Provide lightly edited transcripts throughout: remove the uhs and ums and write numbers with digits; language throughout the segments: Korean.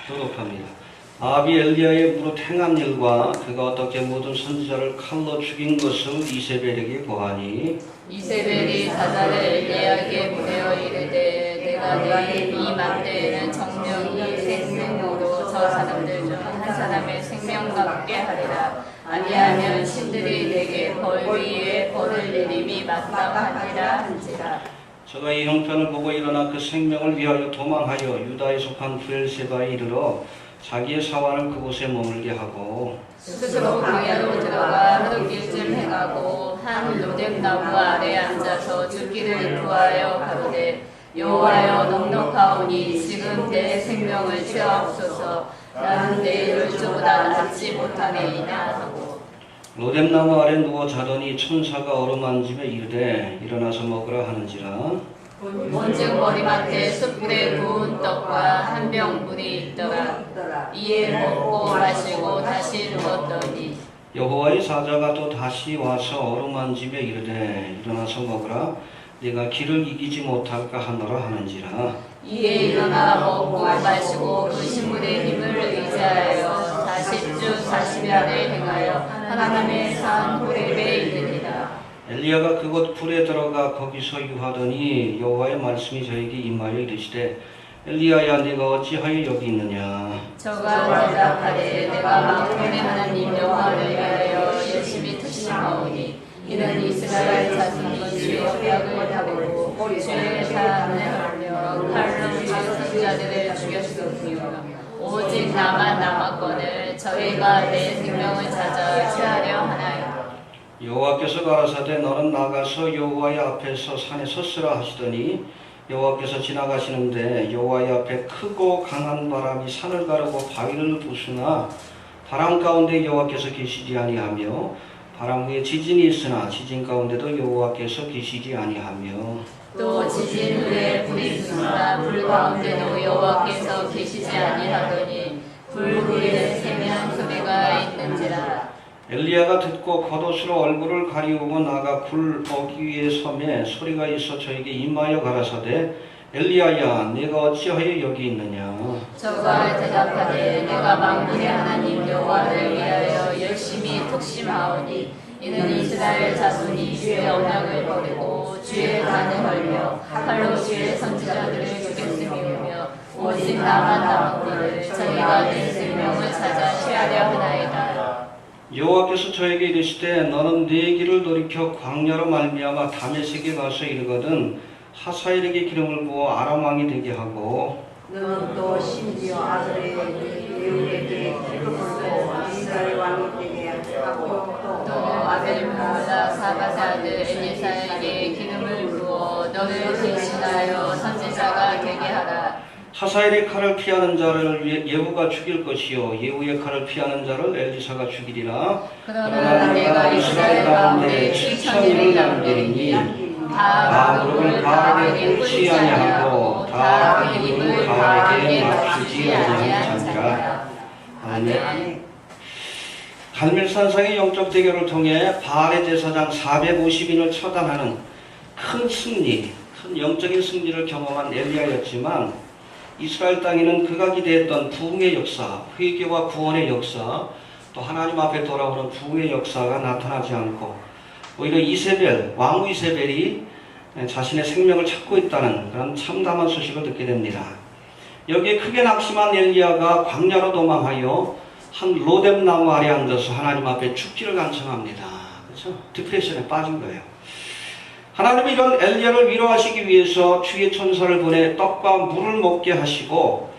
교독합니다. 아합이 엘리야의 무릇 행한 일과 그가 어떻게 모든 선지자를 칼로 죽인 것을 이세벨에게 고하니 이세벨이 사자를 엘리야에게 보내어 이르되 내가 내일 이 만대에는 정령이 생명으로 저 사람들 중 한 사람의 생명 갚게 하리라. 아니하면 신들이 내게 벌 위에 벌을 내림이 마땅하니라 한지라. 저가 이 형편을 보고 일어나 그 생명을 위하여 도망하여 유다에 속한 브엘세바에 이르러 자기의 사환을 그곳에 머물게 하고 스스로 광야로 들어가 하루길쯤 행하고 한 로뎀나무 아래에 앉아서 죽기를 구하여 가로되 여호와여 넉넉하오니 지금 내 생명을 취하옵소서. 나는 내일을 주보다 낫지 못하네이다 하고 로뎀나무 아래 누워 자더니 천사가 어루만짐에 이르되 일어나서 먹으라 하는지라. 본즉 머리맡에 숯불에 구운 떡과 한 병 물이 있더라. 이에 먹고 마시고 다시 누웠더니 여호와의 사자가 또 다시 와서 어루만짐에 이르되 일어나서 먹으라. 네가 길을 이기지 못할까 하노라 하는지라. 이에 일어나 먹고 마시고 그 식물의 힘을 의지하여 40주 40야를 행하여 하나님의 산 호렙에 이르니라. 엘리야가 그곳 굴에 들어가 거기서 유하더니 여호와의 말씀이 저에게 임하여 이르시되 엘리야야 네가 어찌하여 여기 있느냐. 저가 대답하되 내가 만군의 하나님 여호와를 위하여 열심히 특심하오니 이는 이스라엘 자손이 주의 언약을 다르고 주의 사랑을 하며 칼로 주 선지자들을 죽였으며 오직 나만 남았거늘 저희가 내 생명을 찾아 취하려 하나이다. 여호와께서 가라사대 너는 나가서 여호와의 앞에서 산에 섰으라 하시더니 여호와께서 지나가시는데 여호와의 앞에 크고 강한 바람이 산을 가르고 바위를 부수나 바람 가운데 여호와께서 계시지 아니하며 바람 위에 지진이 있으나 지진 가운데도 여호와께서 계시지 아니하며 또 지진 후에 불이 부수나 불 가운데도 여호와께서 계시지 아니하더니 불 위에 세면 소리가 있는지라. 엘리야가 듣고 겉옷으로 얼굴을 가리우고 나가 굴 어귀 위에 섬에 소리가 있어 저에게 임하여 가라사대 엘리야야 네가 어찌하여 여기 있느냐. 저가 대답하되 내가 만군의 하나님 여호와를 위하여 열심히 특심하오니 이는 이스라엘 자손이 주의 언약을 버리고 주의 단을 벌며 칼로 주의 선지자들을 죽였음이오며 오직 나만 남았거늘 저희가 내 생명을 찾아 취하려 하나이다. 여호와께서 저에게 이르시되 너는 네 길을 돌이켜 광야로 말미암아 다메섹에 가서 이르거든 하사엘에게 기름을 부어 아람 왕이 되게 하고 너는 또 심지어 아들의 예후에게 기름을 부어 이스라엘 왕이 되게 하고 또 아벨 모자 사바의 아들 엘리사에게 기름을 부어 너를 대신하여 선지자가 되게 하라. 하사엘의 칼을 피하는 자를 예후가 죽일 것이요 예후의 칼을 피하는 자를 엘리사가 죽이리라. 그러나 내가 이스라엘 가운데 7,000일을 남기리니 다 무릎을 바알에게 꿇지 아니하고 다 그 입을 바알에게 맞추지 아니한 자니라. 아멘. 갈멜산상의 영적 대결을 통해 바알의 제사장 450인을 처단하는 큰 승리, 큰 영적인 승리를 경험한 엘리야였지만 이스라엘 땅에는 그가 기대했던 부흥의 역사, 회개와 구원의 역사, 또 하나님 앞에 돌아오는 부흥의 역사가 나타나지 않고 오히려 이세벨, 왕후 이세벨이 자신의 생명을 찾고 있다는 그런 참담한 소식을 듣게 됩니다. 여기에 크게 낙심한 엘리야가 광야로 도망하여 한 로뎀나무 아래 앉아서 하나님 앞에 죽기를 간청합니다. 그렇죠? 디프레션에 빠진 거예요. 하나님이 이런 엘리야를 위로하시기 위해서 주의 천사를 보내 떡과 물을 먹게 하시고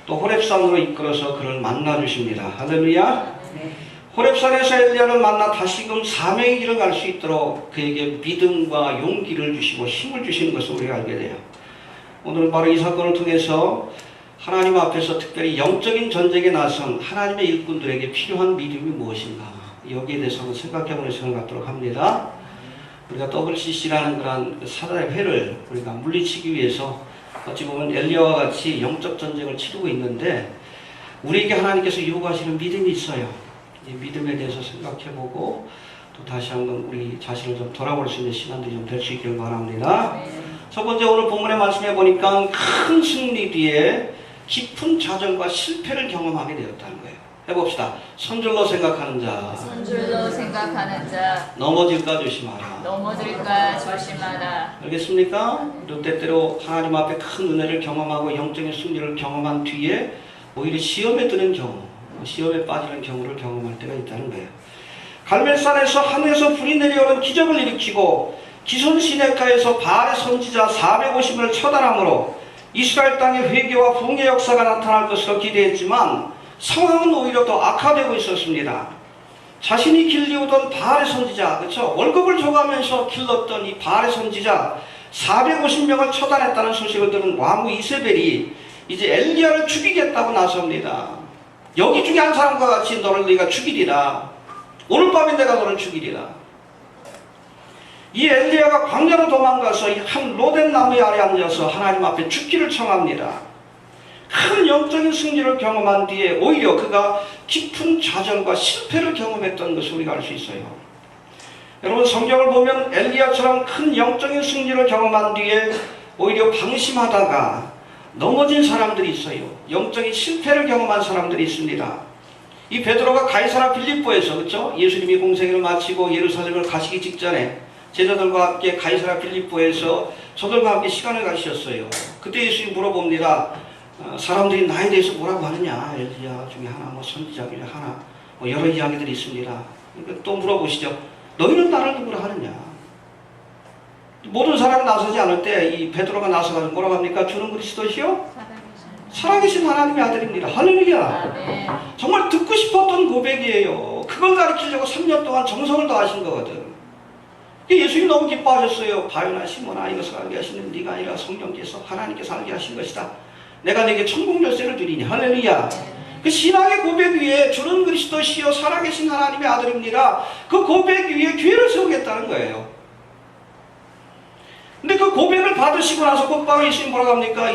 또 호렙산으로 이끌어서 그를 만나 주십니다. 할렐루야. 호렙산에서 엘리야를 만나 다시금 사명의 길을 갈 수 있도록 그에게 믿음과 용기를 주시고 힘을 주시는 것을 우리가 알게 돼요. 오늘 바로 이 사건을 통해서 하나님 앞에서 특별히 영적인 전쟁에 나선 하나님의 일꾼들에게 필요한 믿음이 무엇인가, 여기에 대해서 한번 생각해보는 시간을 갖도록 합니다. 우리가 WCC라는 그런 사단의 회를 우리가 물리치기 위해서 어찌 보면 엘리야와 같이 영적 전쟁을 치르고 있는데 우리에게 하나님께서 요구하시는 믿음이 있어요. 이 믿음에 대해서 생각해보고 또 다시 한번 우리 자신을 좀 돌아볼 수 있는 시간들이 좀 될 수 있기를 바랍니다. 첫 번째, 오늘 본문의 말씀해 보니까 큰 승리 뒤에 깊은 좌절과 실패를 경험하게 되었다는 거예요. 해봅시다. 선줄로 생각하는 자, 선줄로 생각하는 자, 넘어질까 조심하라. 넘어질까 조심하라. 알겠습니까? 그리고 때때로 하나님 앞에 큰 은혜를 경험하고 영적인 승리를 경험한 뒤에 오히려 시험에 드는 경우, 시험에 빠지는 경우를 경험할 때가 있다는 거예요. 갈멜산에서 하늘에서 불이 내려오는 기적을 일으키고 기손 시내가에서 바알의 선지자 450명을 처단함으로 이스라엘 땅의 회개와 부흥의 역사가 나타날 것으로 기대했지만 상황은 오히려 더 악화되고 있었습니다. 자신이 길리우던 바알의 선지자, 그렇죠? 월급을 줘가면서 길렀던 이 바알의 선지자 450명을 처단했다는 소식을 들은 왕후 이세벨이 이제 엘리야를 죽이겠다고 나섭니다. 여기 중에 한 사람과 같이 너를 네가 죽이리라. 오늘 밤에 내가 너를 죽이리라. 이 엘리야가 광야로 도망가서 한 로뎀 나무에 아래 앉아서 하나님 앞에 죽기를 청합니다. 큰 영적인 승리를 경험한 뒤에 오히려 그가 깊은 좌절과 실패를 경험했던 것을 우리가 알 수 있어요. 여러분, 성경을 보면 엘리야처럼 큰 영적인 승리를 경험한 뒤에 오히려 방심하다가 넘어진 사람들이 있어요. 영적인 실패를 경험한 사람들이 있습니다. 이 베드로가 가이사라 빌립보에서, 그렇죠? 예수님이 공생애를 마치고 예루살렘을 가시기 직전에 제자들과 함께 가이사라 빌립보에서 저들과 함께 시간을 가지셨어요. 그때 예수님이 물어봅니다. 사람들이 나에 대해서 뭐라고 하느냐? 엘리야 중에 하나, 뭐 선지자 중에 하나, 뭐 여러 이야기들이 있습니다. 그러니까 또 물어보시죠. 너희는 나를 누구라 하느냐? 모든 사람이 나서지 않을 때 이 베드로가 나서가지고 뭐라고 합니까? 주는 그리스도시요? 살아계신 하나님의 아들입니다. 할렐루야. 아멘. 정말 듣고 싶었던 고백이에요. 그걸 가르치려고 3년 동안 정성을 다하신 거거든. 예수님이 너무 기뻐하셨어요. 바요나 시몬아, 이것을 알게 하시는 네가 아니라 성령께서 하나님께서 알게 하신 것이다. 내가 네게 천국 열쇠를 주리니. 할렐루야. 그 신앙의 고백 위에 주는 그리스도시요 살아계신 하나님의 아들입니다. 그 고백 위에 교회를 세우겠다는 거예요. 근데 그 고백을 받으시고 나서 곧바로 예수님 뭐라고 합니까?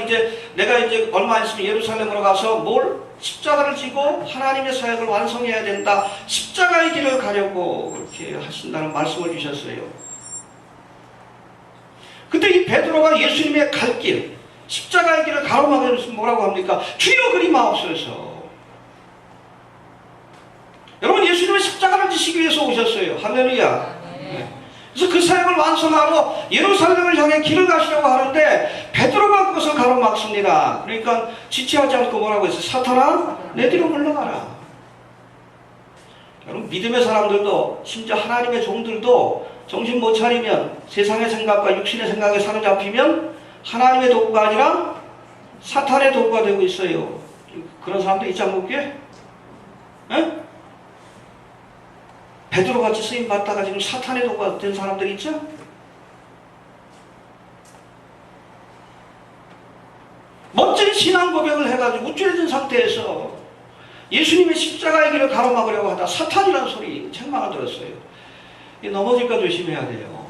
내가 얼마 있으면 예루살렘으로 가서 십자가를 지고 하나님의 사역을 완성해야 된다. 십자가의 길을 가려고 그렇게 하신다는 말씀을 주셨어요. 근데 이 베드로가 예수님의 갈 길, 십자가의 길을 가로막으면서 뭐라고 합니까? 주여 그리 마옵소서. 여러분, 예수님은 십자가를 지시기 위해서 오셨어요. 할렐루야. 그래서 그 사역을 완성하고 예루살렘을 향해 길을 가시려고 하는데 베드로가 그것을 가로막습니다. 그러니까 지체하지 않고 뭐라고 했어요? 사탄아, 내 뒤로 물러가라. 여러분, 믿음의 사람들도 심지어 하나님의 종들도 정신 못 차리면 세상의 생각과 육신의 생각에 사로잡히면 하나님의 도구가 아니라 사탄의 도구가 되고 있어요. 그런 사람들 있지 않겠게? 베드로같이 쓰임받다가 지금 사탄의 도구가 된 사람들이 있죠? 멋진 신앙 고백을 해가지고 우쭐해진 상태에서 예수님의 십자가의 길을 가로막으려고 하다 사탄이라는 소리 책망을 들었어요. 넘어질까 조심해야 돼요.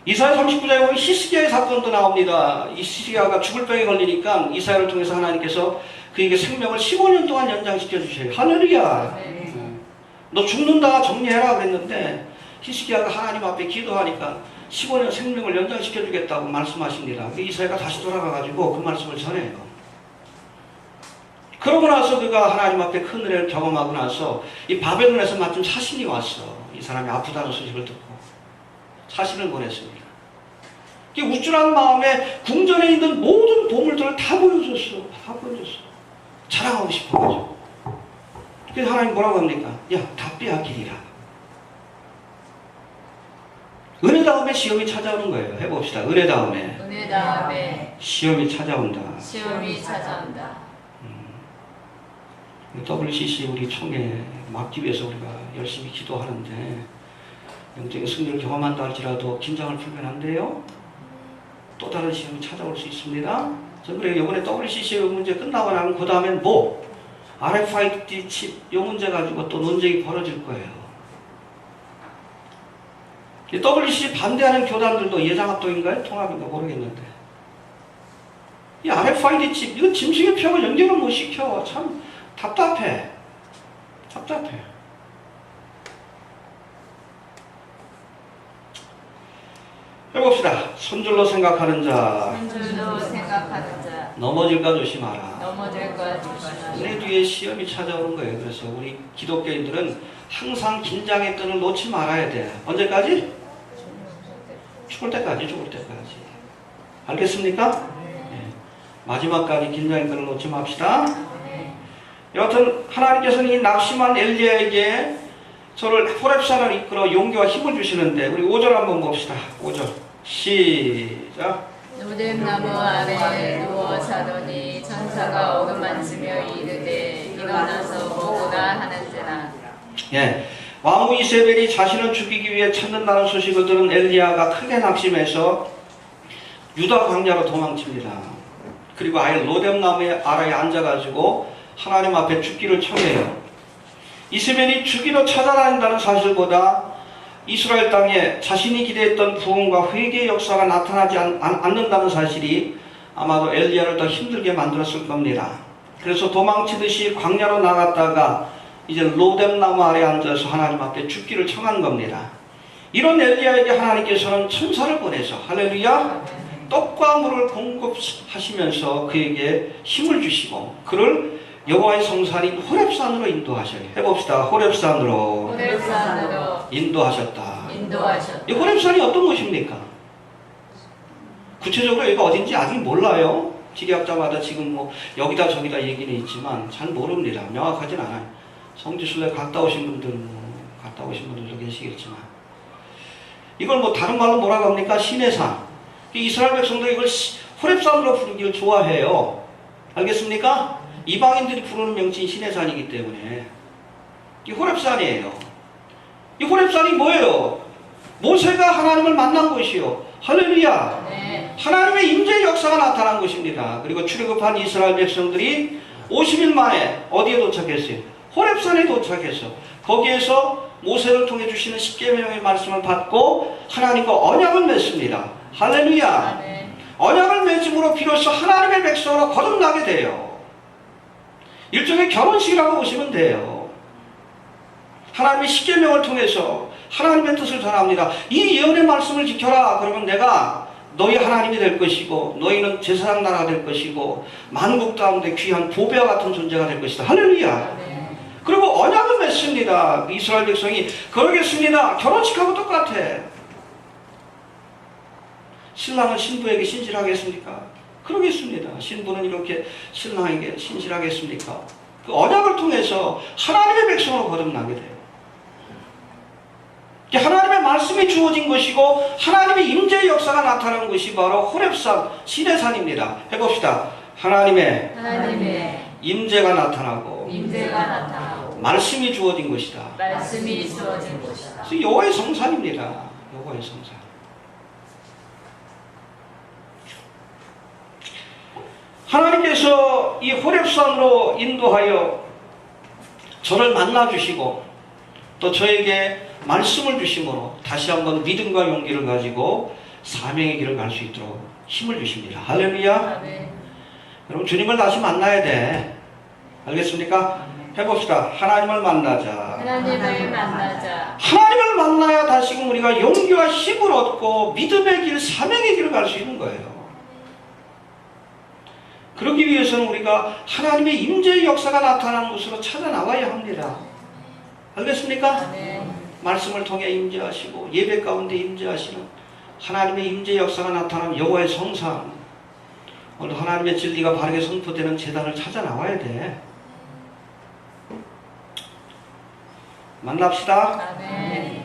이사야 39장에 보면 히스기야의 사건도 나옵니다. 이 히스기야가 죽을 병에 걸리니까 이사야를 통해서 하나님께서 그에게 생명을 15년 동안 연장시켜 주셔요. 할렐루야. 너 죽는다 정리해라 그랬는데 히스기야가 하나님 앞에 기도하니까 15년 생명을 연장시켜 주겠다고 말씀하십니다. 이사야가 다시 돌아가가지고 그 말씀을 전해요. 그러고 나서 그가 하나님 앞에 큰 은혜를 경험하고 나서 이 바벨론에서 마침 사신이 왔어. 이 사람이 아프다는 소식을 듣고 사신을 보냈습니다. 우쭐한 마음에 궁전에 있는 모든 보물들을 다 보여줬어. 다 보여줬어. 자랑하고 싶어가지고. 그래서 하나님 뭐라고 합니까? 야, 다 빼앗기리라. 은혜 다음에 시험이 찾아오는 거예요. 해봅시다. 은혜 다음에 시험이 찾아온다. 시험이 찾아온다. WCC 우리 총회 막기 위해서 우리가 열심히 기도하는데 영적인 승리를 경험한다 할지라도 긴장을 풀면 안 돼요. 또 다른 시험이 찾아올 수 있습니다. 저 그래요. 이번에 WCC 문제 끝나고 나면 그 다음엔 RFID 칩 이 문제 가지고 또 논쟁이 벌어질 거예요. WCC 반대하는 교단들도 예장합동인가요? 통합인가 모르겠는데 이 RFID 칩 이거 짐승의 표를 연결을 못 시켜. 참 답답해. 해봅시다. 손줄로 생각하는 자, 손줄로 생각하는 자 넘어질까 조심하라. 넘어질 것 조심하라. 우리 뒤에 시험이 찾아오는 거예요. 그래서 우리 기독교인들은 항상 긴장의 끈을 놓지 말아야 돼. 언제까지? 죽을 때까지, 죽을 때까지. 알겠습니까? 네. 마지막까지 긴장의 끈을 놓지 맙시다. 여하튼 하나님께서는 이 낙심한 엘리야에게 저를 호렙산을 이끌어 용기와 힘을 주시는데 우리 5절 한번 봅시다. 5절 시작. 노뎀나무 아래에 누워 자더니 천사가 어루만지며 이르되 일어나서 먹으라 하는지라. 예, 왕후 이세벨이 자신을 죽이기 위해 찾는다는 소식을 들은 엘리야가 크게 낙심해서 유다 광야로 도망칩니다. 그리고 아예 로뎀나무의 아래에 앉아가지고 하나님 앞에 죽기를 청해요. 이세벨이 죽이러 찾아다닌다는 사실보다 이스라엘 땅에 자신이 기대했던 부흥과 회개의 역사가 나타나지 않는다는 사실이 아마도 엘리야를 더 힘들게 만들었을 겁니다. 그래서 도망치듯이 광야로 나갔다가 이제 로뎀나무 아래에 앉아서 하나님 앞에 죽기를 청한 겁니다. 이런 엘리야에게 하나님께서는 천사를 보내서 할렐루야 떡과 물을 공급하시면서 그에게 힘을 주시고 그를 여호와의 성산인 호렙산으로 인도하셔요. 해봅시다. 호렙산으로 인도하셨다. 이 호렙산이 어떤 곳입니까? 구체적으로 여기가 어딘지 아직 몰라요. 지리학자마다 지금 뭐 여기다 저기다 얘기는 있지만 잘 모릅니다. 명확하진 않아요. 성지순례 갔다 오신 분들은 갔다 오신 분들도 계시겠지만 이걸 뭐 다른 말로 뭐라고 합니까? 신의 산. 이스라엘 백성들이 이걸 호렙산으로 부르기를 좋아해요. 알겠습니까? 이방인들이 부르는 명칭이 신의 산이기 때문에 이 호렙산이에요. 이 호렙산이 뭐예요? 모세가 하나님을 만난 곳이요. 할렐루야. 네. 하나님의 임재의 역사가 나타난 곳입니다. 그리고 출애굽한 이스라엘 백성들이 50일 만에 어디에 도착했어요? 호렙산에 도착해서 거기에서 모세를 통해 주시는 십계명의 말씀을 받고 하나님과 언약을 맺습니다. 할렐루야. 네. 언약을 맺음으로 비로소 하나님의 백성으로 거듭나게 돼요. 일종의 결혼식이라고 보시면 돼요. 하나님의 십계명을 통해서 하나님의 뜻을 전합니다. 이 예언의 말씀을 지켜라. 그러면 내가 너희 하나님이 될 것이고 너희는 제사장 나라가 될 것이고 만국 가운데 귀한 보배와 같은 존재가 될 것이다. 할렐루야. 네. 그리고 언약을 맺습니다. 이스라엘 백성이 그러겠습니다. 결혼식하고 똑같아. 신랑은 신부에게 신실하겠습니까? 그러겠습니다. 신부는 이렇게 신랑에게 신실하겠습니까? 그 언약을 통해서 하나님의 백성으로 거듭나게 돼요. 하나님의 말씀이 주어진 것이고 하나님의 임재의 역사가 나타난 것이 바로 호렙산 신의 산입니다. 해봅시다. 하나님의 임재가 나타나고 말씀이 주어진 것이다. 말씀이 주어진 것이다. 그래서 여호와의 성산입니다. 여호와의 성산. 하나님께서 이 호렙산으로 인도하여 저를 만나주시고 또 저에게 말씀을 주심으로 다시 한번 믿음과 용기를 가지고 사명의 길을 갈 수 있도록 힘을 주십니다. 할렐루야. 네. 여러분 주님을 다시 만나야 돼. 알겠습니까? 해봅시다. 하나님을 만나자. 하나님을 만나자. 하나님을 만나야 다시금 우리가 용기와 힘을 얻고 믿음의 길, 사명의 길을 갈 수 있는 거예요. 그러기 위해서는 우리가 하나님의 임재의 역사가 나타나는 곳으로 찾아 나와야 합니다. 알겠습니까? 네. 말씀을 통해 임재하시고 예배 가운데 임재하시는 하나님의 임재의 역사가 나타나는 여호와의 성산. 오늘 하나님의 진리가 바르게 선포되는 제단을 찾아 나와야 돼. 만납시다. 아멘.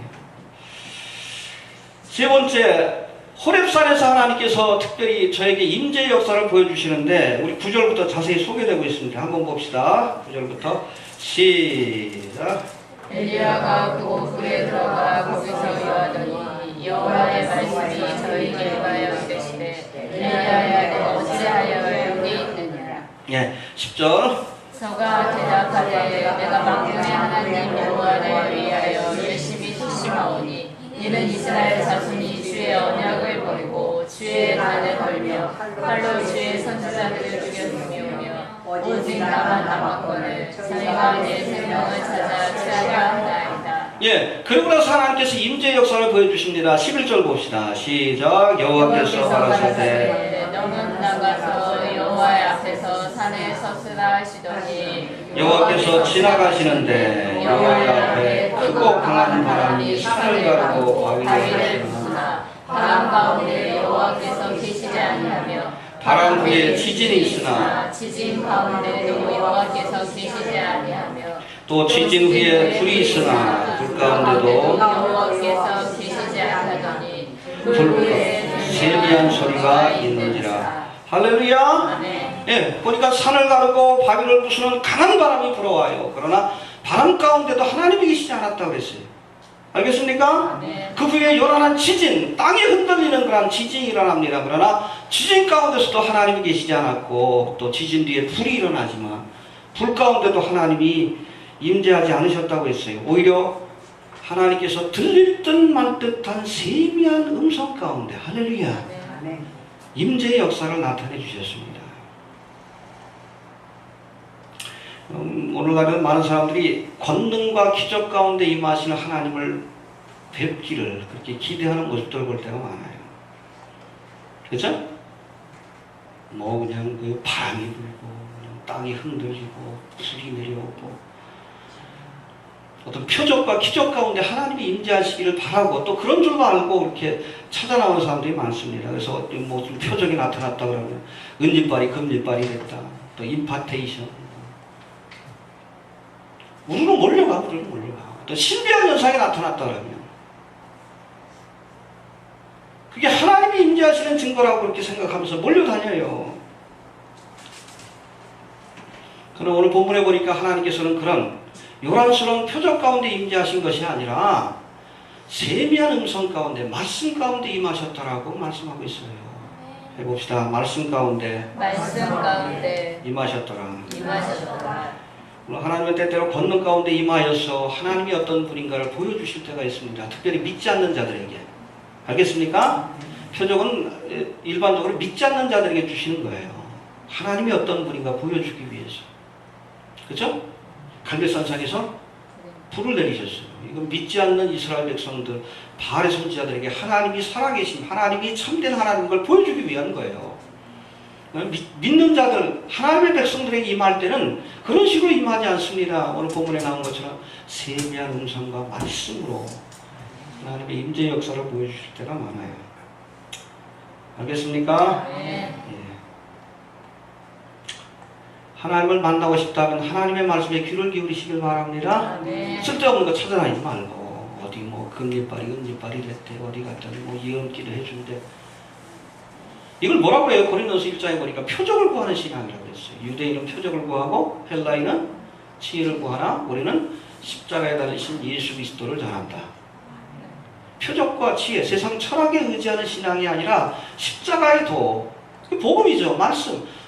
세 번째, 호렙산에서 하나님께서 특별히 저에게 임재의 역사를 보여주시는데 우리 9절부터 자세히 소개되고 있습니다. 한번 봅시다. 9절부터 시작. 엘리야가 그곳에 들어가 거기서 요하더니 여호와의 말씀이 저에게 임하여 이르시되 엘리야야 너 어찌하여 여기 있느냐. 예, 10절. 서가 대답하되 내가 만군의 하나님 여호와를 위하여 열심히 수심하오니 이는 이스라엘 자손이 주의 언약을 버리고 주의 단을 걸며 칼로 주의 선지자들을 죽였으며 오직 나만 남았거늘 저희가 내 생명을 찾아 취하려 한다이다. 예, 그리고 나서 하나님께서 임재 역사를 보여주십니다. 11절 봅시다. 시작. 여호와께서 가라사대 너는 나가서 여호와의 앞에서 산에 서으라 하시더니 여호와께서 지나가시는데 여호와의 앞에 크고 강한 바람이 산을 가르고 바위를 부수나 바람 가운데 여호와께서 계시지 아니하며 바람 후에 지진이 있으나 지진 가운데도 여호와께서 계시지 아니하며 또 지진 후에 불이 있으나 불 가운데도 여호와께서 계시지 아니하더니 불 불 위에 세미한 소리가 있는지라. 할렐루야. 예, 보니까 산을 가르고 바위를 부수는 강한 바람이 불어와요. 그러나 바람 가운데도 하나님이 계시지 않았다고 그랬어요. 알겠습니까? 그 후에 요란한 지진, 땅이 흔들리는 그런 지진이 일어납니다. 그러나 지진 가운데서도 하나님이 계시지 않았고 또 지진 뒤에 불이 일어나지만 불 가운데도 하나님이 임재하지 않으셨다고 했어요. 오히려 하나님께서 들릴 듯 말 듯한 세미한 음성 가운데 할렐루야 아멘. 임재의 역사를 나타내 주셨습니다. 오늘날은 많은 사람들이 권능과 기적 가운데 임하시는 하나님을 뵙기를 그렇게 기대하는 모습들을 볼 때가 많아요. 그렇죠? 뭐 그냥 그 바람이 불고 그냥 땅이 흔들리고 불이 내려오고 어떤 표적과 기적 가운데 하나님이 임재하시기를 바라고 또 그런 줄도 알고 그렇게 찾아 나오는 사람들이 많습니다. 그래서 뭐 좀 표적이 나타났다 그러면 은진발이 금진발이 됐다. 또 임파테이션. 우리는 몰려가고 우리는 몰려가고 또 신비한 현상이 나타났다 그러면 그게 하나님이 임재하시는 증거라고 그렇게 생각하면서 몰려다녀요. 그러나 오늘 본문에 보니까 하나님께서는 그런 요란스러운 표적 가운데 임재하신 것이 아니라 세미한 음성 가운데 말씀 가운데 임하셨다라고 말씀하고 있어요. 해봅시다. 말씀 가운데 임하셨더라. 하나님은 때때로 권능 가운데 임하여서 하나님이 어떤 분인가를 보여주실 때가 있습니다. 특별히 믿지 않는 자들에게. 알겠습니까? 표적은 일반적으로 믿지 않는 자들에게 주시는 거예요. 하나님이 어떤 분인가 보여주기 위해서. 그렇죠? 갈멜산상에서 불을 내리셨어요. 이건 믿지 않는 이스라엘 백성들, 바알의 선지자들에게 하나님이 살아계신, 하나님이 참된 하나님인 걸 보여주기 위한 거예요. 믿는 자들, 하나님의 백성들에게 임할 때는 그런 식으로 임하지 않습니다. 오늘 본문에 나온 것처럼 세미한 음성과 말씀으로 하나님의 임재 역사를 보여주실 때가 많아요. 알겠습니까? 예. 하나님을 만나고 싶다면 하나님의 말씀에 귀를 기울이시길 바랍니다. 쓸데없는 거 찾아다니지 말고 어디 뭐 금리빨이 은리빨이 됐대 어디 갔더니 뭐 예언기를 해준대. 이걸 뭐라고 해요? 고린도서 1장에 보니까 표적을 구하는 신앙이라고 그랬어요. 유대인은 표적을 구하고 헬라인은 지혜를 구하나 우리는 십자가에 달리신 예수 그리스도를 전한다. 표적과 지혜, 세상 철학에 의지하는 신앙이 아니라 십자가의 도, 복음이죠.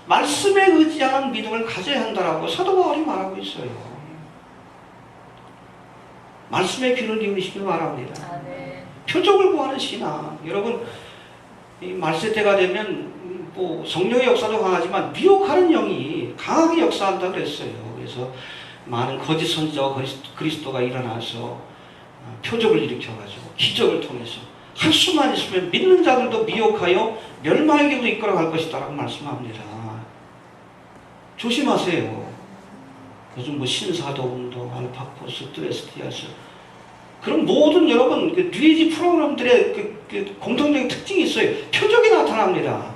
말씀에 의지하는 믿음을 가져야 한다라고 사도 바울이 말하고 있어요. 말씀에 귀를 기울이시길 바랍니다. 표적을 구하는 신앙. 여러분 이 말세 때가 되면 뭐 성령의 역사도 강하지만 미혹하는 영이 강하게 역사한다고 그랬어요. 그래서 많은 거짓 선지자와 그리스도가 일어나서 표적을 일으켜가지고 기적을 통해서 할 수만 있으면 믿는 자들도 미혹하여 멸망의 길로 이끌어갈 것이다라고 말씀합니다. 조심하세요. 요즘 뭐 신사도운동, 알파포스, 드레스티아스 그런 모든 여러분 그 뉴에이지 프로그램들의 그 공통적인 특징이 있어요. 표적이 나타납니다.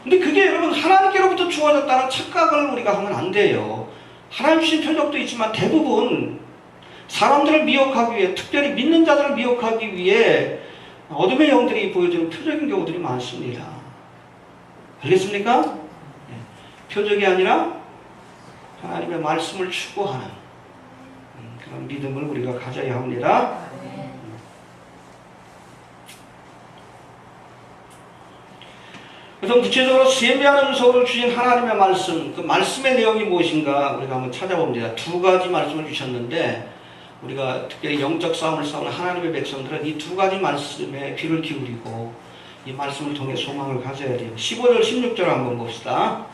근데 그게 여러분 하나님께로부터 주어졌다는 착각을 우리가 하면 안 돼요. 하나님 주신 표적도 있지만 대부분 사람들을 미혹하기 위해, 특별히 믿는 자들을 미혹하기 위해 어둠의 영들이 보여주는 표적인 경우들이 많습니다. 알겠습니까? 표적이 아니라 하나님의 말씀을 추구하는 그런 믿음을 우리가 가져야 합니다. 그래서 구체적으로 세미한 음성을 주신 하나님의 말씀, 그 말씀의 내용이 무엇인가 우리가 한번 찾아봅니다. 두 가지 말씀을 주셨는데 우리가 특별히 영적 싸움을 싸우는 하나님의 백성들은 이 두 가지 말씀에 귀를 기울이고 이 말씀을 통해 소망을 가져야 돼요. 15절 16절 한번 봅시다.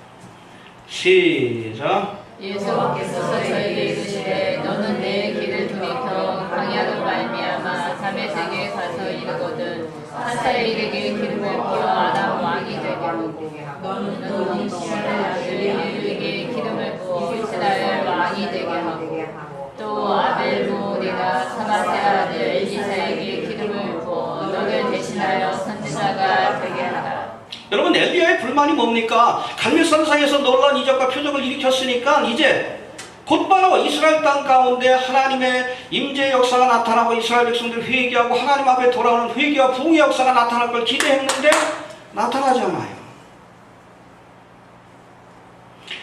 시작. 예수께서 저에게 이르시되 너는 내 길을 돌이켜 왕이 되게 하고 너는 이스라엘 아들 예후에게 기름을 부어 이스라엘 왕이 되게 하고 또 아벨도 네가 사마세아 아들 엘리사에게 기름을 부어 너를 대신하여 선지자가 되게 하라. 여러분, 엘리야의 불만이 뭡니까? 갈멜산상에서 놀라운 이적과 표적을 일으켰으니까 이제 곧바로 이스라엘 땅 가운데 하나님의 임재 역사가 나타나고 이스라엘 백성들이 회개하고 하나님 앞에 돌아오는 회개와 부흥의 역사가 나타날 걸 기대했는데 나타나지 않아요.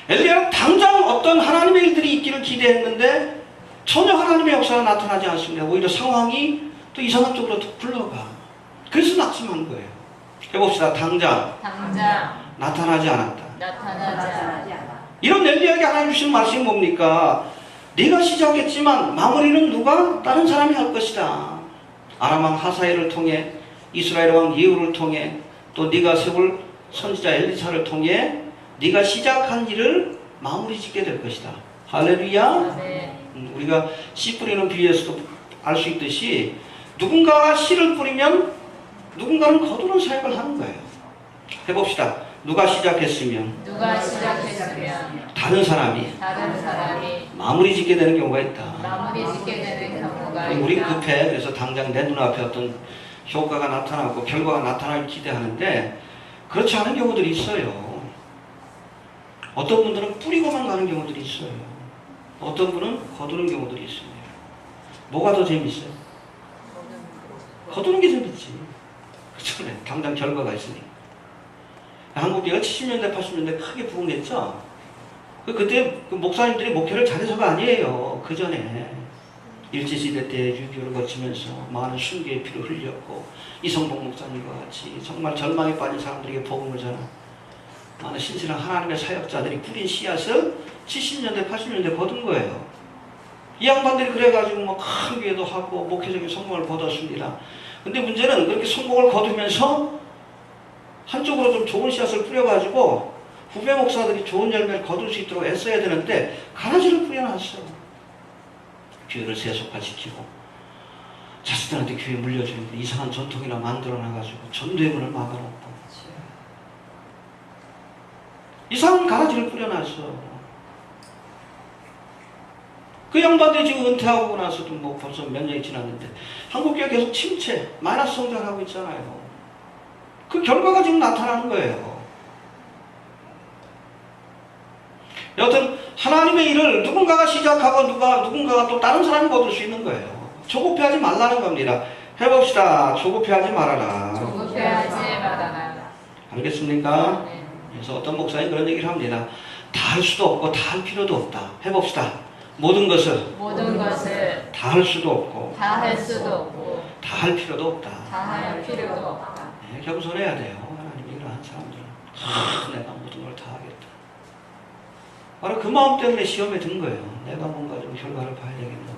엘리야는 당장 어떤 하나님의 일들이 있기를 기대했는데 전혀 하나님의 역사가 나타나지 않습니다. 오히려 상황이 또 이상한 쪽으로 굴러가. 그래서 낙심한 거예요. 해봅시다. 당장 나타나지 않았다. 나타나지 않아. 이런 엘리야에게 하나님 주신 말씀이 뭡니까? 네가 시작했지만 마무리는 누가? 다른 사람이 할 것이다. 아람 왕 하사엘을 통해, 이스라엘 왕 예후를 통해, 또 네가 세울 선지자 엘리사를 통해 네가 시작한 일을 마무리 짓게 될 것이다. 할렐루야. 우리가 씨 뿌리는 비유에서도 알 수 있듯이 누군가가 씨를 뿌리면 누군가는 거두는 사역을 하는 거예요. 해봅시다. 누가 시작했으면 다른 사람이 마무리 짓게 되는 경우가 있다. 우리 급해. 그래서 당장 내 눈앞에 어떤 효과가 나타나고 결과가 나타나길 기대하는데 그렇지 않은 경우들이 있어요. 어떤 분들은 뿌리고만 가는 경우들이 있어요. 어떤 분은 거두는 경우들이 있습니다. 뭐가 더 재밌어요? 거두는 게 재밌지. 그렇죠? 당장 결과가 있으니까. 한국교회가 70년대, 80년대 크게 부흥했죠? 그때 그 목사님들이 목회를 잘해서가 아니에요. 그 전에. 일제시대 때 6.25를 거치면서 많은 순교의 피를 흘렸고, 이성복 목사님과 같이 정말 절망에 빠진 사람들에게 복음을 전한 많은 신실한 하나님의 사역자들이 뿌린 씨앗을 70년대, 80년대 거둔 거예요. 이 양반들이 그래가지고 뭐 큰 교회도 하고 목회적인 성공을 거뒀습니다. 근데 문제는 그렇게 성공을 거두면서 한쪽으로 좀 좋은 씨앗을 뿌려가지고 후배 목사들이 좋은 열매를 거둘 수 있도록 애써야 되는데 가라지를 뿌려놨어. 교회를 세속화시키고 자식들한테 교회 물려주는 이상한 전통이나 만들어놔가지고 전도의 문을 막아놓고 이상한 가라지를 뿌려놨어. 그 양반들이 지금 은퇴하고 나서도 뭐 벌써 몇 년이 지났는데 한국교회가 계속 침체, 마이너스 성장하고 있잖아요. 그 결과가 지금 나타나는 거예요. 여하튼 하나님의 일을 누군가가 시작하고 누군가가 또 다른 사람이 거둘 수 있는 거예요. 조급해하지 말라는 겁니다. 해봅시다. 조급해하지 말아라. 알겠습니까? 네. 그래서 어떤 목사님 그런 얘기를 합니다. 다 할 수도 없고 다 할 필요도 없다. 해봅시다. 모든 것을 다 할 수도 없고 다 할 필요도 없다. 네, 겸손해야 돼요. 하나님이 이러한 사람들은 내가 모든 걸 다 하겠다. 바로 그 마음 때문에 시험에 든 거예요. 내가 뭔가 좀 결과를 봐야 되겠는데.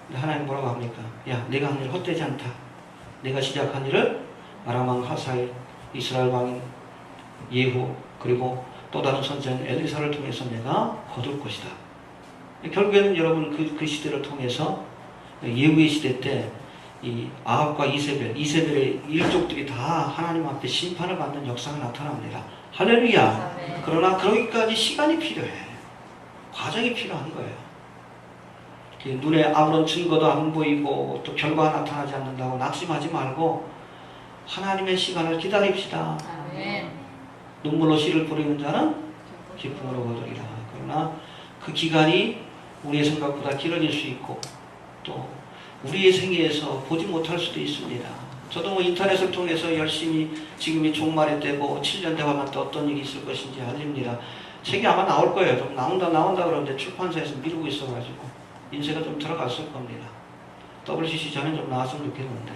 근데 하나님 뭐라고 합니까? 야, 내가 한 일 헛되지 않다. 내가 시작한 일을 아람 왕 하사엘, 이스라엘 왕 예후, 그리고 또 다른 선지자 엘리사를 통해서 내가 거둘 것이다. 결국에는 여러분 그 시대를 통해서 예후의 시대 때 이 아합과 이세벨의 일족들이 다 하나님 앞에 심판을 받는 역사가 나타납니다. 할렐루야. 네. 그러나 그러기까지 시간이 필요해. 과정이 필요한 거예요. 눈에 아무런 증거도 안 보이고 또 결과가 나타나지 않는다고 낙심하지 말고 하나님의 시간을 기다립시다. 아멘. 눈물로 씨를 뿌리는 자는 기쁨으로 거두리라. 그러나 그 기간이 우리의 생각보다 길어질 수 있고 또 우리의 생애에서 보지 못할 수도 있습니다. 저도 뭐 인터넷을 통해서 열심히 지금이 종말의 때고 7년 대화만 때 어떤 일이 있을 것인지 알립니다. 책이 아마 나올 거예요. 좀 나온다 그러는데 출판사에서 미루고 있어가지고 인쇄가 좀 들어갔을 겁니다. WCC 전에 좀 나왔으면 좋겠는데.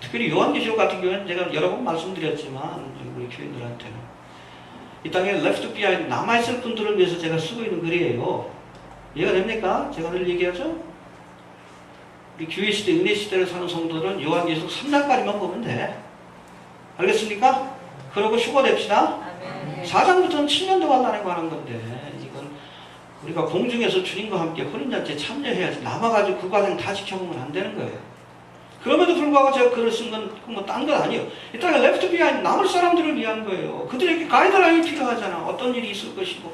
특별히 요한계시록 같은 경우는 제가 여러 번 말씀드렸지만 우리 교인들한테는 이 땅에 left behind 남아있을 분들을 위해서 제가 쓰고 있는 글이에요. 이해가 됩니까? 제가 늘 얘기하죠? 우리 교회 시대, 은혜 시대를 사는 성도들은 요한계시록 3장까지만 보면 돼. 알겠습니까? 그러고 휴거 냅시다. 4장부터는 7년 동안 나는 거 하는 건데 이건 우리가 공중에서 주님과 함께 혼인잔치에 참여해야지 남아가지고 그 과정 다 지켜보면 안 되는 거예요. 그럼에도 불구하고 제가 글을 쓴 건 뭐 딴 건 아니에요. 이 땅에 레프트 비하인드 남을 사람들을 위한 거예요. 그들에게 가이드라인이 필요하잖아. 어떤 일이 있을 것이고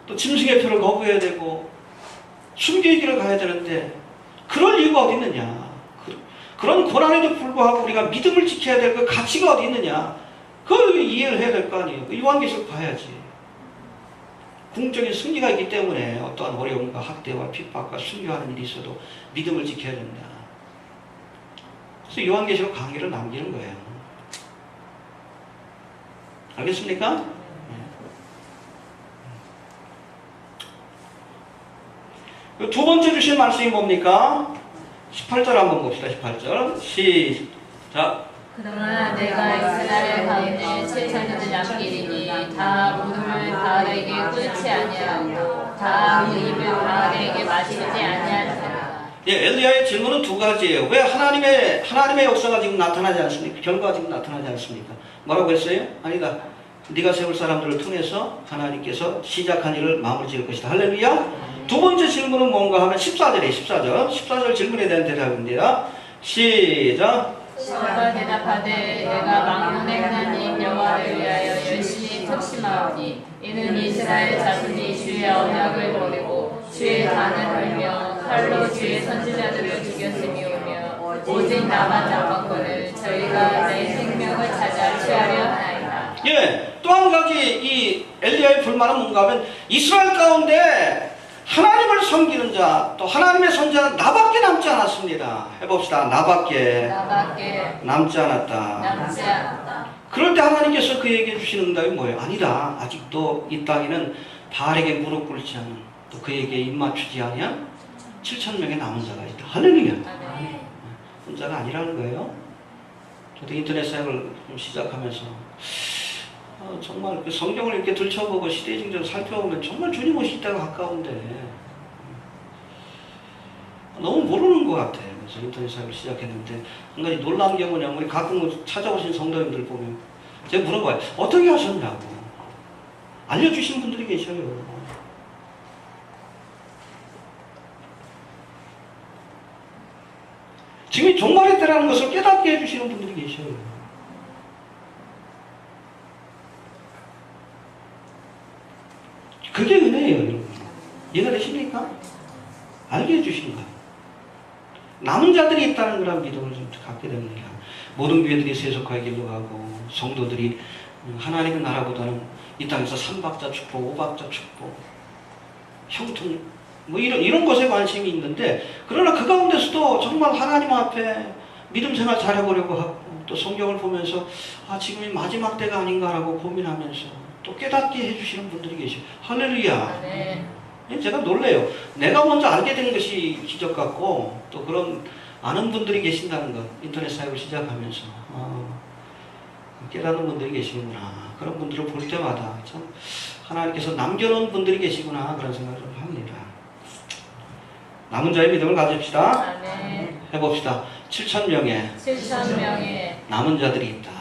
또 짐승의 표를 거부해야 되고 순교의 길을 가야 되는데 그럴 이유가 어디 있느냐. 그런 고난에도 불구하고 우리가 믿음을 지켜야 될 그 가치가 어디 있느냐. 그걸 이해를 해야 될 거 아니에요. 요한계시록 봐야지. 궁극적인 승리가 있기 때문에 어떠한 어려움과 학대와 핍박과 순교하는 일이 있어도 믿음을 지켜야 된다. 그래서 요한계시록 강의를 남기는 거예요. 알겠습니까? 두 번째 주신 말씀이 뭡니까? 18절 한번 봅시다. 18절 시작. 그러나 내가 이스라엘 가운데 7천년을 남기리니 다 무덤을 바알에게 끓지 아니하고 다 그 입을 바알에게 마시지 아니하리라. 예, 엘리야의 질문은 두 가지예요. 왜 하나님의 역사가 지금 나타나지 않습니까? 결과가 지금 나타나지 않습니까? 뭐라고 했어요? 아니다. 네가 세울 사람들을 통해서 하나님께서 시작한 일을 마무리 지을 것이다. 할렐루야. 두 번째 질문은 뭔가 하면 14절이에요. 14절 질문에 대한 대답입니다. 시작. 여호와 대답하되 내가 만군의 하나님 여호와를 위하여 열심히 특심하오니 이는 이스라엘 자손이 주의 언약을 버리고 주의 단을 헐며 칼로 주의 선지자들을 죽였음이오며 오직 나만 남았거늘 저희가 내 생명을 찾아 취하려 하나이다. 예, 또 한 가지 이 엘리야의 불만은 뭔가 하면 이스라엘 가운데 하나님을 섬기는 자, 또 하나님의 선자는 나밖에 남지 않았습니다. 해봅시다. 나밖에 남지 않았다. 그럴 때 하나님께서 그에게 주시는 응답이 뭐예요? 아니다. 아직도 이 땅에는 바알에게 무릎 꿇지 않은, 또 그에게 입맞추지 아니한 7,000명의 남은 자가 있다. 할렐루야. 혼자가 아니라는 거예요. 저도 인터넷 사역을 좀 시작하면서 정말 그 성경을 이렇게 들춰보고 시대의 징조를 살펴보면 정말 주님 오실 때가 가까운데 너무 모르는 것 같아요. 그래서 인터넷 사역을 시작했는데 한 가지 놀라운 게 뭐냐면 우리 가끔 찾아오신 성도님들 보면 제가 물어봐요. 어떻게 하셨냐고. 알려주신 분들이 계셔요. 지금 종말의 때라는 것을 깨닫게 해주시는 분들이 계셔요. 그게 은혜예요, 여러분. 이해가 되십니까? 알게 해주신 거예요. 남은 자들이 있다는 그런 믿음을 좀 갖게 됩니다. 모든 교회들이 세속화의 길로 가고 성도들이 하나님의 나라보다는 이 땅에서 3박자 축복, 5박자 축복, 형통 뭐 이런 것에 관심이 있는데 그러나 그 가운데서도 정말 하나님 앞에 믿음 생활 잘해보려고 하고 또 성경을 보면서 지금이 마지막 때가 아닌가라고 고민하면서 또 깨닫게 해주시는 분들이 계셔요. 할렐루야. 네. 제가 놀래요. 내가 먼저 알게 된 것이 기적 같고 또 그런 아는 분들이 계신다는 것. 인터넷 사역을 시작하면서 깨닫는 분들이 계시구나. 그런 분들을 볼 때마다 참 하나님께서 남겨놓은 분들이 계시구나 그런 생각을 좀 합니다. 남은 자의 믿음을 가집시다. 해봅시다. 7,000명의 남은 자들이 있다.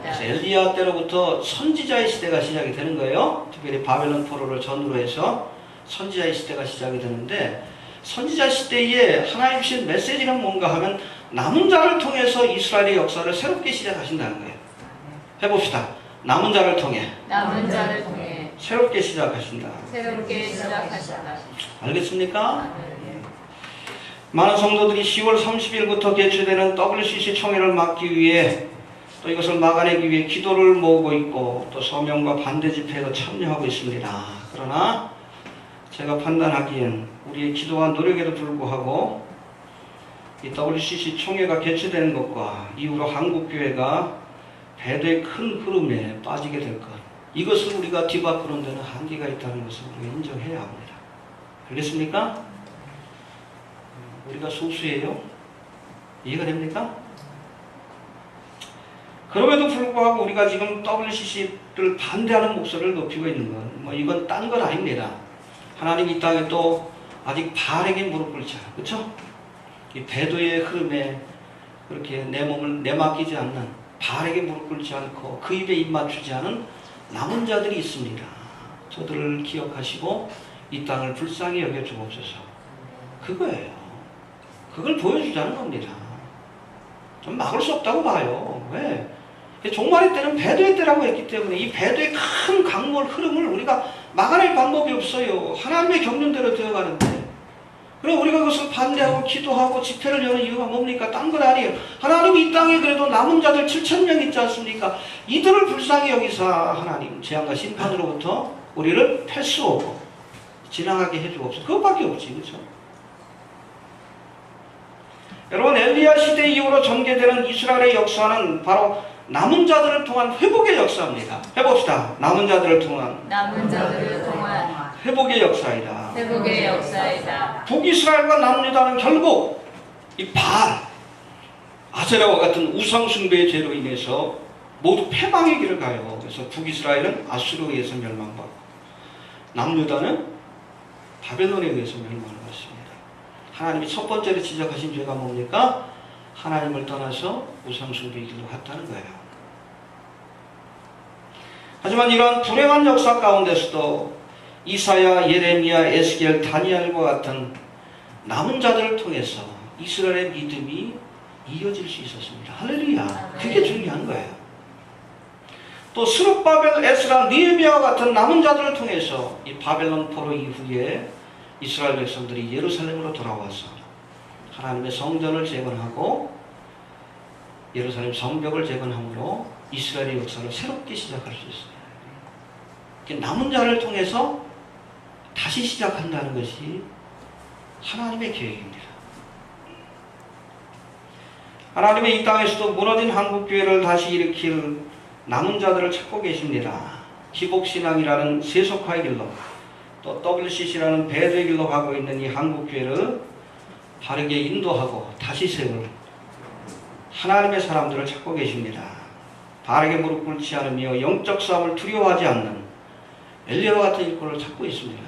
그래서 엘리야 때로부터 선지자의 시대가 시작이 되는 거예요. 특별히 바벨론 포로를 전후로 해서 선지자의 시대가 시작이 되는데 선지자 시대에 하나님 주신 메시지는 뭔가 하면 남은 자를 통해서 이스라엘의 역사를 새롭게 시작하신다는 거예요. 해봅시다. 남은 자를 통해 새롭게 시작하신다. 알겠습니까? 많은 성도들이 10월 30일부터 개최되는 WCC 총회를 막기 위해 또 이것을 막아내기 위해 기도를 모으고 있고 또 서명과 반대 집회에도 참여하고 있습니다. 그러나 제가 판단하기엔 우리의 기도와 노력에도 불구하고 이 WCC 총회가 개최되는 것과 이후로 한국교회가 배도의 큰 흐름에 빠지게 될 것, 이것을 우리가 뒤바꾸는 데는 한계가 있다는 것을 우리가 인정해야 합니다. 알겠습니까? 우리가 소수예요? 이해가 됩니까? 그럼에도 불구하고 우리가 지금 WCC를 반대하는 목소리를 높이고 있는 건 이건 딴 건 아닙니다. 하나님 이 땅에 또 아직 바알에게 무릎 꿇지 않아. 그렇죠? 이 배도의 흐름에 그렇게 내 몸을 내맡기지 않는, 바알에게 무릎 꿇지 않고 그 입에 입 맞추지 않은 남은 자들이 있습니다. 저들을 기억하시고 이 땅을 불쌍히 여겨 주옵소서. 그거예요. 그걸 보여주자는 겁니다. 좀 막을 수 없다고 봐요. 왜? 종말의 때는 배도의 때라고 했기 때문에 이 배도의 큰 강물 흐름을 우리가 막아낼 방법이 없어요. 하나님의 경륜대로 되어가는데. 그럼 우리가 그것을 반대하고 기도하고 집회를 여는 이유가 뭡니까? 딴 건 아니에요. 하나님이 이 땅에 그래도 남은 자들 7,000명 있지 않습니까? 이들을 불쌍히 여기사 하나님 재앙과 심판으로부터 우리를 패스오고 지나가게 해주옵소서. 그것밖에 없지, 그렇죠? 여러분, 엘리야 시대 이후로 전개되는 이스라엘의 역사는 바로 남은 자들을 통한 회복의 역사입니다. 해봅시다. 남은 자들을 통한 회복의 역사이다. 회복의 역사이다. 북이스라엘과 남유다는 결국 이 바알, 아세라와 같은 우상 숭배의 죄로 인해서 모두 패망의 길을 가요. 그래서 북이스라엘은 아수르에 의해서 멸망받고 남유다는 바벨론에 의해서 멸망을 받습니다. 하나님이 첫 번째로 지적하신 죄가 뭡니까? 하나님을 떠나서 우상 숭배의 길로 갔다는 거예요. 하지만 이러한 불행한 역사 가운데서도 이사야, 예레미야, 에스겔, 다니엘과 같은 남은 자들을 통해서 이스라엘의 믿음이 이어질 수 있었습니다. 할렐루야. 그게 중요한 거예요. 또 스룹바벨, 에스라, 느헤미야와 같은 남은 자들을 통해서 이 바벨론 포로 이후에 이스라엘 백성들이 예루살렘으로 돌아와서 하나님의 성전을 재건하고 예루살렘 성벽을 재건함으로 이스라엘의 역사를 새롭게 시작할 수 있어요. 남은 자를 통해서 다시 시작한다는 것이 하나님의 계획입니다. 하나님의 이 땅에서도 무너진 한국교회를 다시 일으킬 남은 자들을 찾고 계십니다. 기복신앙이라는 세속화의 길로 또 WCC라는 배도의 길로 가고 있는 이 한국교회를 바르게 인도하고 다시 세울 하나님의 사람들을 찾고 계십니다. 바르게 무릎 꿇지 않으며 영적 싸움을 두려워하지 않는 엘리야와 같은 일꾼을 찾고 있습니다.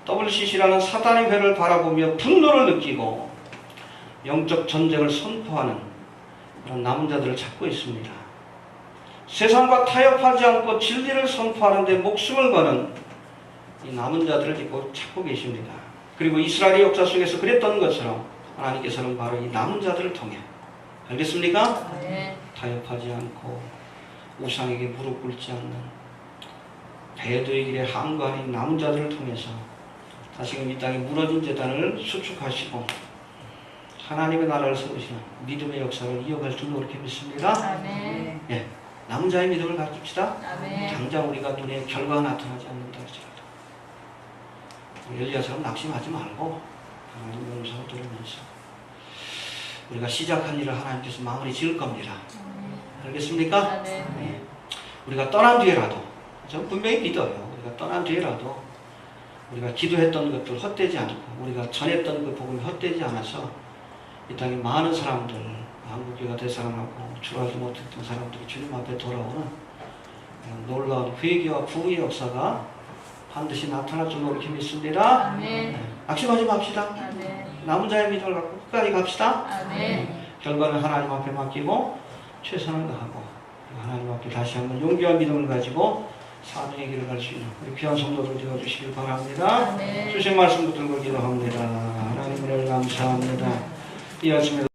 WCC라는 사단의 회를 바라보며 분노를 느끼고 영적 전쟁을 선포하는 그런 남은 자들을 찾고 있습니다. 세상과 타협하지 않고 진리를 선포하는 데 목숨을 거는 이 남은 자들을 찾고 계십니다. 그리고 이스라엘의 역사 속에서 그랬던 것처럼 하나님께서는 바로 이 남은 자들을 통해, 알겠습니까? 네. 타협하지 않고 우상에게 무릎 꿇지 않는 배도의 길에 항거하는 남은 자들을 통해서 다시금 이 땅에 무너진 재단을 수축하시고 하나님의 나라를 세우시는 믿음의 역사를 이어갈 줄로 그렇게 믿습니다. 아멘. 예, 남은 자의 믿음을 가집시다. 아멘. 당장 우리가 눈에 결과가 나타나지 않는다 할지라도 엘리야처럼 낙심하지 말고 하나님의 음성을 들으면서 우리가 시작한 일을 하나님께서 마무리 지을 겁니다. 알겠습니까? 아멘. 예. 우리가 떠난 뒤에라도, 저는 분명히 믿어요. 우리가 떠난 뒤에라도 우리가 기도했던 것들 헛되지 않고 우리가 전했던 그 복음이 헛되지 않아서 이 땅에 많은 사람들, 한국교회가 되살아나고 출하지 못했던 사람들이 주님 앞에 돌아오는 놀라운 회개와 부흥의 역사가 반드시 나타날 줄로 이렇게 믿습니다. 아멘. 네. 낙심하지 맙시다. 아멘. 남은 자의 믿음을 갖고 끝까지 갑시다. 아멘. 결과는 하나님 앞에 맡기고 최선을 다하고 하나님 앞에 다시 한번 용기와 믿음을 가지고 사명의 길을 갈 수 있는 우리 귀한 성도들 되어주시길 바랍니다. 아멘. 주신 말씀 붙들고 기도합니다. 하나님 은혜를 감사합니다. 이 아침에